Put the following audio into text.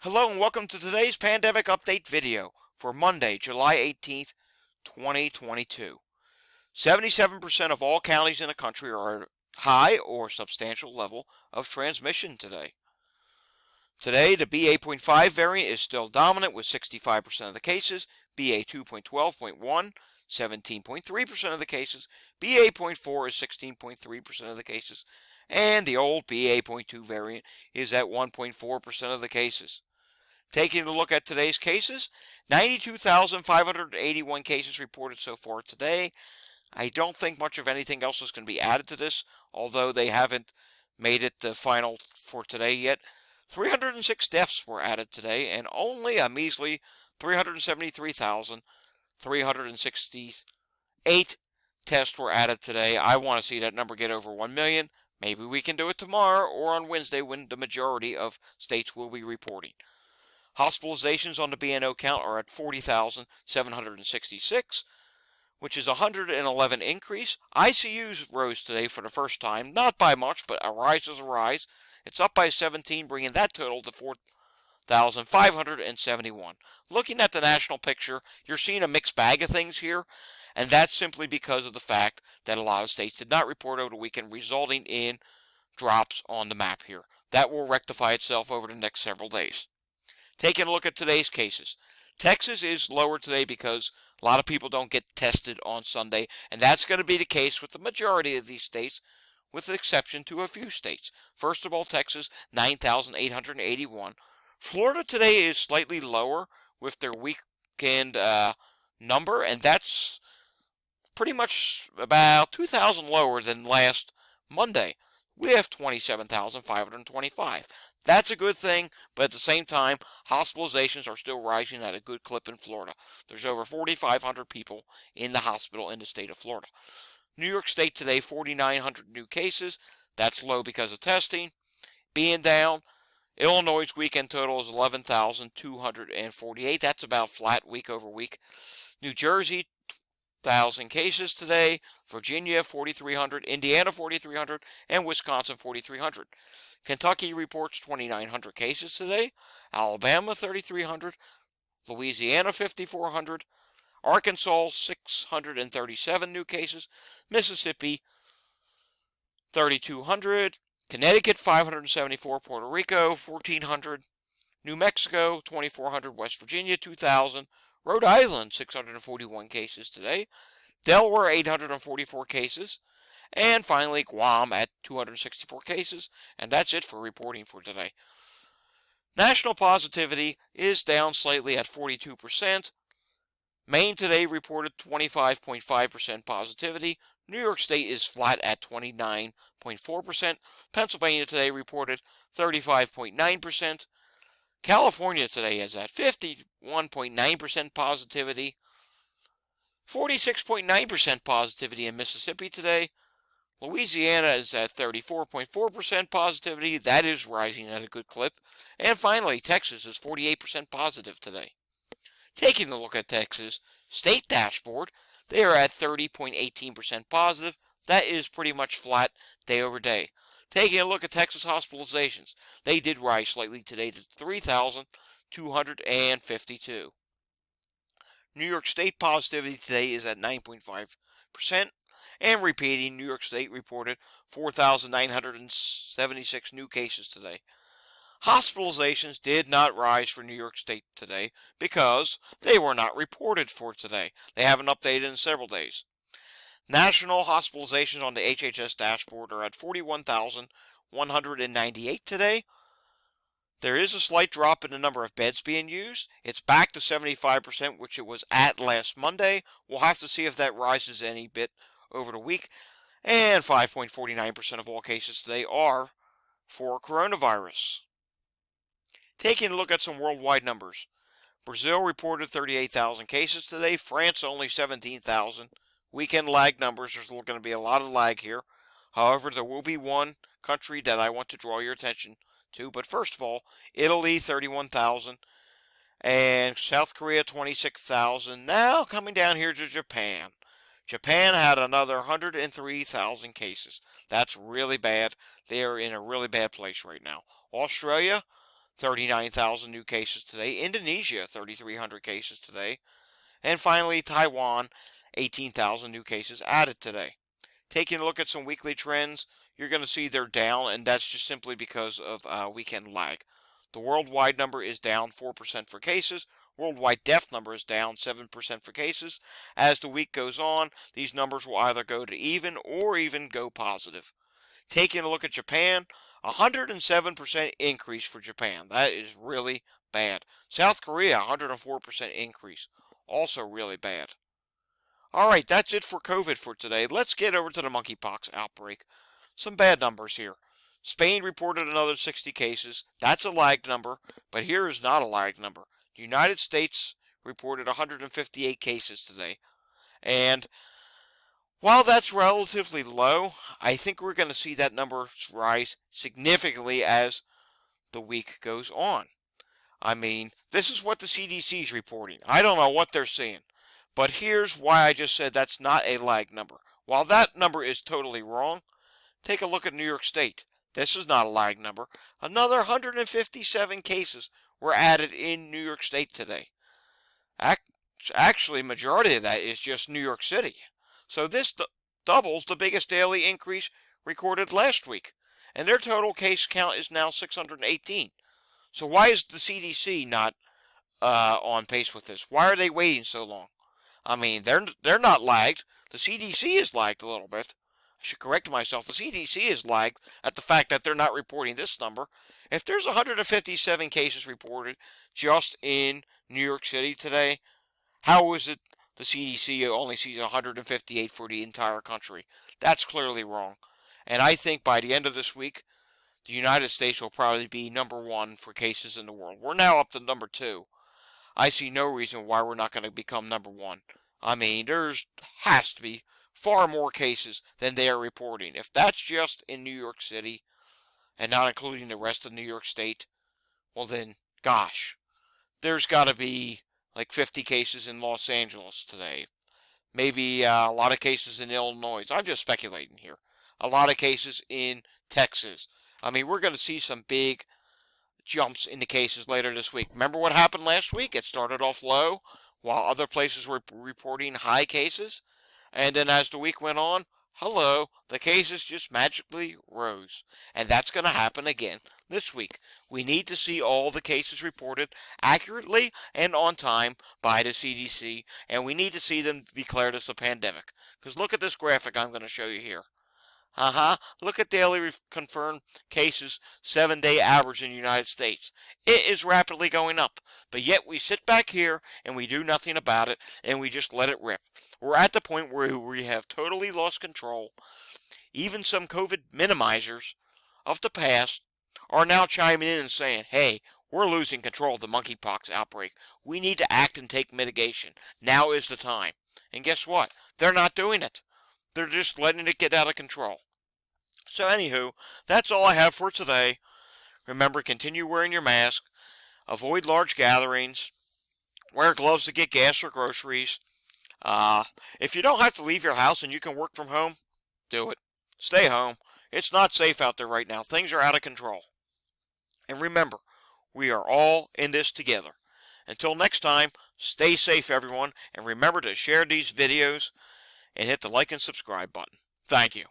Hello and welcome to today's pandemic update video for Monday, July 18th, 2022. 77% of all counties in the country are at high or substantial level of transmission today. Today, the BA.5 variant is still dominant with 65% of the cases, BA.2.12.1, 17.3% of the cases, BA.4 is 16.3% of the cases, and the old BA.2 variant is at 1.4% of the cases. Taking a look at today's cases, 92,581 cases reported so far today. I don't think much of anything else is going to be added to this, although they haven't made it the final for today yet. 306 deaths were added today, and only a measly 373,368 tests were added today. I want to see that number get over 1 million. Maybe we can do it tomorrow or on Wednesday when the majority of states will be reporting. Hospitalizations on the B&O count are at 40,766, which is a 111 increase. ICUs rose today for the first time, not by much, but a rise is a rise. It's up by 17, bringing that total to 4,571. Looking at the national picture, you're seeing a mixed bag of things here, and that's simply because of the fact that a lot of states did not report over the weekend, resulting in drops on the map here. That will rectify itself over the next several days. Taking a look at today's cases. Texas is lower today because a lot of people don't get tested on Sunday, and that's going to be the case with the majority of these states, with the exception to a few states. First of all, Texas, 9,881. Florida today is slightly lower with their weekend number, and that's pretty much about 2,000 lower than last Monday. We have 27,525. That's a good thing, but at the same time, hospitalizations are still rising at a good clip in Florida. There's over 4,500 people in the hospital in the state of Florida. New York State today, 4,900 new cases. That's low because of testing. Being down, Illinois' weekend total is 11,248. That's about flat week over week. New Jersey, 1,000 cases today. Virginia, 4,300. Indiana, 4,300. And Wisconsin, 4,300. Kentucky reports 2,900 cases today. Alabama, 3,300. Louisiana, 5,400. Arkansas, 637 new cases. Mississippi, 3,200. Connecticut, 574. Puerto Rico, 1,400. New Mexico, 2,400. West Virginia, 2,000. Rhode Island, 641 cases today. Delaware, 844 cases. And finally, Guam at 264 cases. And that's it for reporting for today. National positivity is down slightly at 42%. Maine today reported 25.5% positivity. New York State is flat at 29.4%. Pennsylvania today reported 35.9%. California today is at 51.9% positivity. 46.9% positivity in Mississippi today. Louisiana is at 34.4% positivity. That is rising at a good clip. And finally, Texas is 48% positive today. Taking a look at Texas state dashboard, they are at 30.18% positive. That is pretty much flat day over day. Taking a look at Texas hospitalizations, they did rise slightly today to 3,252. New York State positivity today is at 9.5%. And repeating, New York State reported 4,976 new cases today. Hospitalizations did not rise for New York State today because they were not reported for today. They haven't updated in several days. National hospitalizations on the HHS dashboard are at 41,198 today. There is a slight drop in the number of beds being used. It's back to 75%, which it was at last Monday. We'll have to see if that rises any bit over the week. And 5.49% of all cases today are for coronavirus. Taking a look at some worldwide numbers. Brazil reported 38,000 cases today. France only 17,000. Weekend lag numbers. There's going to be a lot of lag here. However, there will be one country that I want to draw your attention to. But first of all, Italy 31,000. And South Korea 26,000. Now coming down here to Japan. Japan had another 103,000 cases. That's really bad. They are in a really bad place right now. Australia, 39,000 new cases today. Indonesia, 3,300 cases today. And finally, Taiwan, 18,000 new cases added today. Taking a look at some weekly trends, you're going to see they're down, and that's just simply because of weekend lag. The worldwide number is down 4% for cases. Worldwide death number is down 7% for cases. As the week goes on, these numbers will either go to even or even go positive. Taking a look at Japan, 107% increase for Japan. That is really bad. South Korea, 104% increase. Also really bad. Alright, that's it for COVID for today. Let's get over to the monkeypox outbreak. Some bad numbers here. Spain reported another 60 cases. That's a lagged number, but here is not a lagged number. The United States reported 158 cases today. And while that's relatively low, I think we're going to see that number rise significantly as the week goes on. I mean, this is what the CDC is reporting. I don't know what they're seeing. But here's why I just said that's not a lag number. While that number is totally wrong, take a look at New York State. This is not a lag number. Another 157 cases were added in New York State today. Actually, majority of that is just New York City. So this doubles the biggest daily increase recorded last week. And their total case count is now 618. So why is the CDC not on pace with this? Why are they waiting so long? I mean, they're not lagged. The CDC is lagged a little bit. I should correct myself. The CDC is lagged at the fact that they're not reporting this number. If there's 157 cases reported just in New York City today, how is it the CDC only sees 158 for the entire country? That's clearly wrong. And I think by the end of this week, the United States will probably be number one for cases in the world. We're now up to number 2. I see no reason why we're not going to become number 1. I mean, has to be far more cases than they are reporting. If that's just in New York City and not including the rest of New York State, well then, gosh, there's got to be like 50 cases in Los Angeles today. Maybe a lot of cases in Illinois. I'm just speculating here. A lot of cases in Texas. I mean, we're going to see some big jumps in the cases later this week. Remember what happened last week? It started off low while other places were reporting high cases. And then as the week went on, the cases just magically rose. And that's going to happen again this week. We need to see all the cases reported accurately and on time by the CDC. And we need to see them declare this a pandemic. Because look at this graphic I'm going to show you here. Look at daily confirmed cases, 7-day average in the United States. It is rapidly going up, but yet we sit back here and we do nothing about it and we just let it rip. We're at the point where we have totally lost control. Even some COVID minimizers of the past are now chiming in and saying, hey, we're losing control of the monkeypox outbreak. We need to act and take mitigation. Now is the time. And guess what? They're not doing it. They're just letting it get out of control. So anywho, that's all I have for today. Remember, continue wearing your mask. Avoid large gatherings. Wear gloves to get gas or groceries. If you don't have to leave your house and you can work from home, do it. Stay home. It's not safe out there right now. Things are out of control. And remember, we are all in this together. Until next time, stay safe, everyone. And remember to share these videos and hit the like and subscribe button. Thank you.